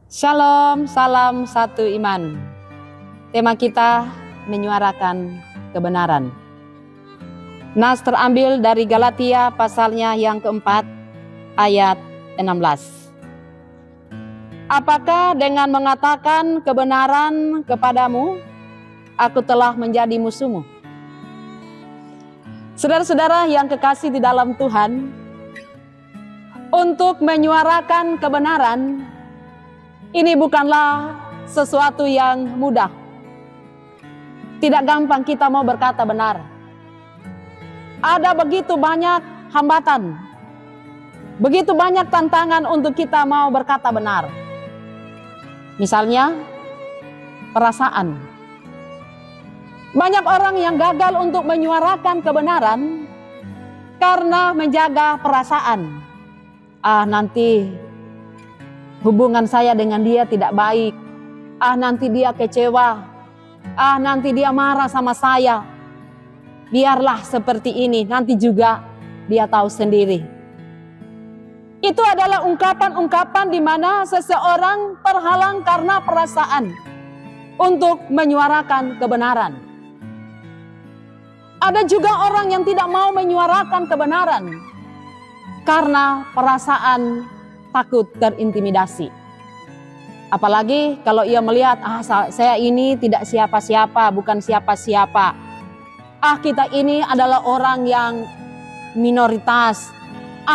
Shalom, salam satu iman. Tema kita menyuarakan kebenaran. Nas terambil dari Galatia pasalnya yang keempat ayat 16. Apakah dengan mengatakan kebenaran kepadamu, aku telah menjadi musuhmu? Saudara-saudara yang kekasih di dalam Tuhan, untuk menyuarakan kebenaran ini bukanlah sesuatu yang mudah. Tidak gampang kita mau berkata benar. Ada begitu banyak hambatan, begitu banyak tantangan untuk kita mau berkata benar. Misalnya, perasaan. Banyak orang yang gagal untuk menyuarakan kebenaran karena menjaga perasaan. Nanti hubungan saya dengan dia tidak baik. Nanti dia kecewa. Nanti dia marah sama saya. Biarlah seperti ini, nanti juga dia tahu sendiri. Itu adalah ungkapan-ungkapan di mana seseorang terhalang karena perasaan untuk menyuarakan kebenaran. Ada juga orang yang tidak mau menyuarakan kebenaran karena perasaan takut terintimidasi. Apalagi kalau ia melihat, saya ini tidak siapa-siapa, bukan siapa-siapa. Kita ini adalah orang yang minoritas.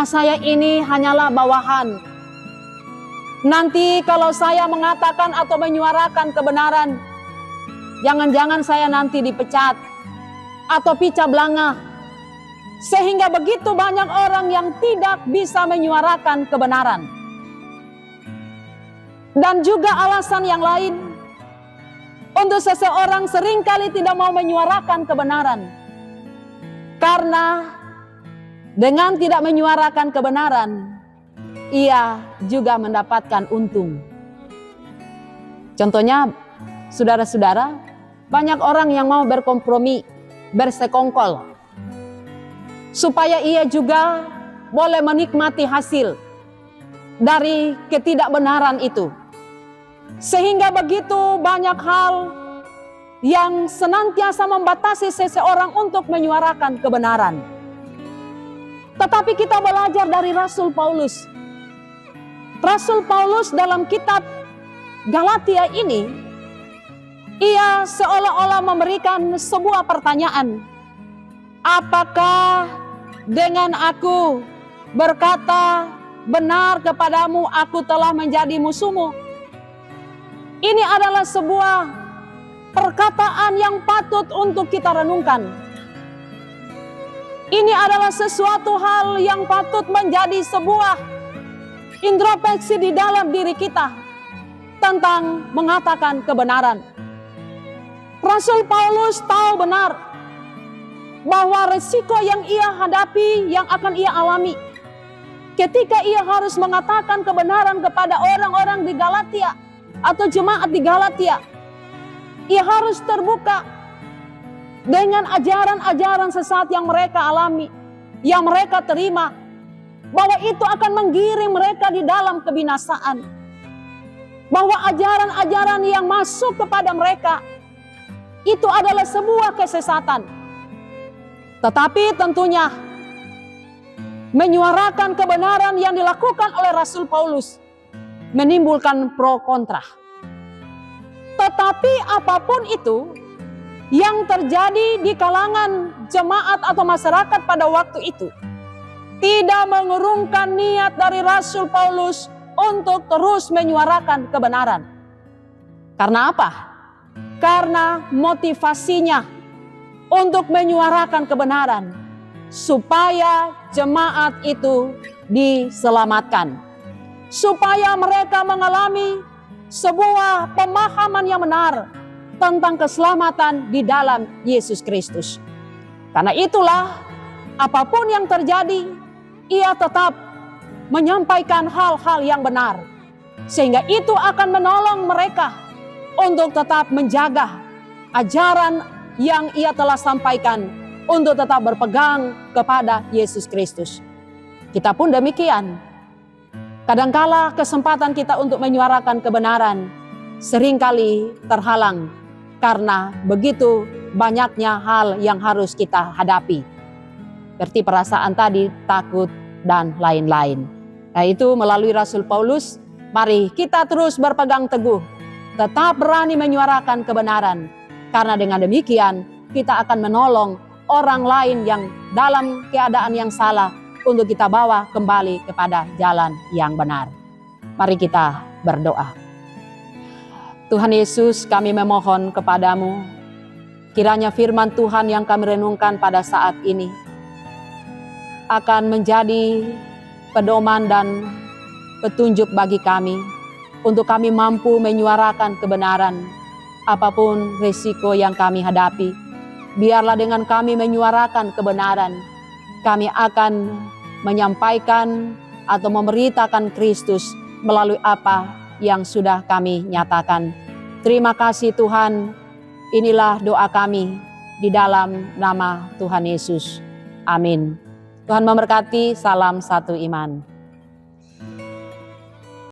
Saya ini hanyalah bawahan. Nanti kalau saya mengatakan atau menyuarakan kebenaran, jangan-jangan saya nanti dipecat atau picah belanga. Sehingga begitu banyak orang yang tidak bisa menyuarakan kebenaran. Dan juga alasan yang lain untuk seseorang seringkali tidak mau menyuarakan kebenaran. Karena dengan tidak menyuarakan kebenaran, ia juga mendapatkan untung. Contohnya, saudara-saudara, banyak orang yang mau berkompromi, bersekongkol, supaya ia juga boleh menikmati hasil dari ketidakbenaran itu. Sehingga begitu banyak hal yang senantiasa membatasi seseorang untuk menyuarakan kebenaran. Tetapi kita belajar dari Rasul Paulus. Rasul Paulus dalam kitab Galatia ini, ia seolah-olah memberikan sebuah pertanyaan. Apakah dengan aku berkata benar kepadamu, aku telah menjadi musuhmu? Ini adalah sebuah perkataan yang patut untuk kita renungkan. Ini adalah sesuatu hal yang patut menjadi sebuah introspeksi di dalam diri kita tentang mengatakan kebenaran. Rasul Paulus tahu benar bahwa resiko yang ia hadapi, yang akan ia alami ketika ia harus mengatakan kebenaran kepada orang-orang di Galatia atau jemaat di Galatia. Ia harus terbuka dengan ajaran-ajaran sesat yang mereka alami, yang mereka terima, bahwa itu akan menggiring mereka di dalam kebinasaan. Bahwa ajaran-ajaran yang masuk kepada mereka itu adalah sebuah kesesatan. Tetapi tentunya menyuarakan kebenaran yang dilakukan oleh Rasul Paulus menimbulkan pro kontra. Tetapi apapun itu yang terjadi di kalangan jemaat atau masyarakat pada waktu itu tidak mengurungkan niat dari Rasul Paulus untuk terus menyuarakan kebenaran. Karena apa? Karena motivasinya untuk menyuarakan kebenaran supaya jemaat itu diselamatkan, supaya mereka mengalami sebuah pemahaman yang benar tentang keselamatan di dalam Yesus Kristus. Karena itulah apapun yang terjadi, ia tetap menyampaikan hal-hal yang benar, sehingga itu akan menolong mereka untuk tetap menjaga ajaran yang ia telah sampaikan, untuk tetap berpegang kepada Yesus Kristus. Kita pun demikian. Kadangkala kesempatan kita untuk menyuarakan kebenaran seringkali terhalang karena begitu banyaknya hal yang harus kita hadapi. Seperti perasaan tadi, takut, dan lain-lain. Nah, itu melalui Rasul Paulus, mari kita terus berpegang teguh, tetap berani menyuarakan kebenaran. Karena dengan demikian, kita akan menolong orang lain yang dalam keadaan yang salah untuk kita bawa kembali kepada jalan yang benar. Mari kita berdoa. Tuhan Yesus, kami memohon kepadamu, kiranya firman Tuhan yang kami renungkan pada saat ini akan menjadi pedoman dan petunjuk bagi kami untuk kami mampu menyuarakan kebenaran apapun risiko yang kami hadapi. Biarlah dengan kami menyuarakan kebenaran, kami akan menyampaikan atau memberitakan Kristus melalui apa yang sudah kami nyatakan. Terima kasih Tuhan, inilah doa kami di dalam nama Tuhan Yesus. Amin. Tuhan memberkati, salam satu iman.